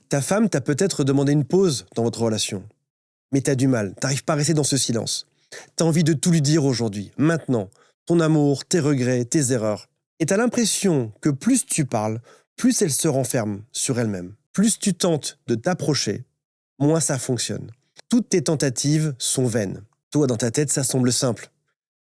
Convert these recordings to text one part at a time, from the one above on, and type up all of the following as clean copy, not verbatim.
Ta femme t'a peut-être demandé une pause dans votre relation. Mais t'as du mal, t'arrives pas à rester dans ce silence. T'as envie de tout lui dire aujourd'hui, maintenant. Ton amour, tes regrets, tes erreurs. Et t'as l'impression que plus tu parles, plus elle se renferme sur elle-même. Plus tu tentes de t'approcher, moins ça fonctionne. Toutes tes tentatives sont vaines. Toi, dans ta tête, ça semble simple.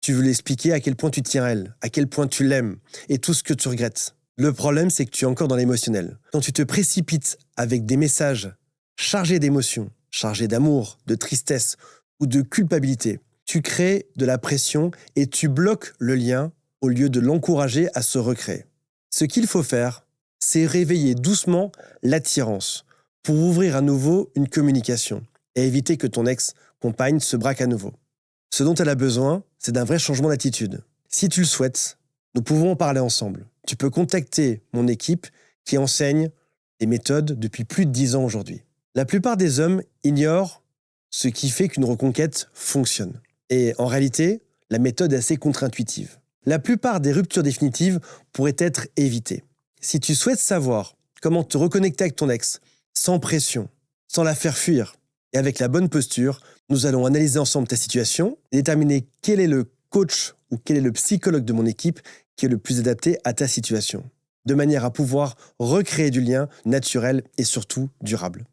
Tu veux lui expliquer à quel point tu tiens à elle, à quel point tu l'aimes, et tout ce que tu regrettes. Le problème, c'est que tu es encore dans l'émotionnel. Quand tu te précipites avec des messages chargés d'émotions, chargés d'amour, de tristesse ou de culpabilité, tu crées de la pression et tu bloques le lien au lieu de l'encourager à se recréer. Ce qu'il faut faire, c'est réveiller doucement l'attirance pour ouvrir à nouveau une communication et éviter que ton ex-compagne se braque à nouveau. Ce dont elle a besoin, c'est d'un vrai changement d'attitude. Si tu le souhaites, nous pouvons en parler ensemble. Tu peux contacter mon équipe qui enseigne des méthodes depuis plus de 10 ans aujourd'hui. La plupart des hommes ignorent ce qui fait qu'une reconquête fonctionne. Et en réalité, la méthode est assez contre-intuitive. La plupart des ruptures définitives pourraient être évitées. Si tu souhaites savoir comment te reconnecter avec ton ex, sans pression, sans la faire fuir, et avec la bonne posture, nous allons analyser ensemble ta situation et déterminer quel est le coach ou quel est le psychologue de mon équipe qui est le plus adapté à ta situation, de manière à pouvoir recréer du lien naturel et surtout durable.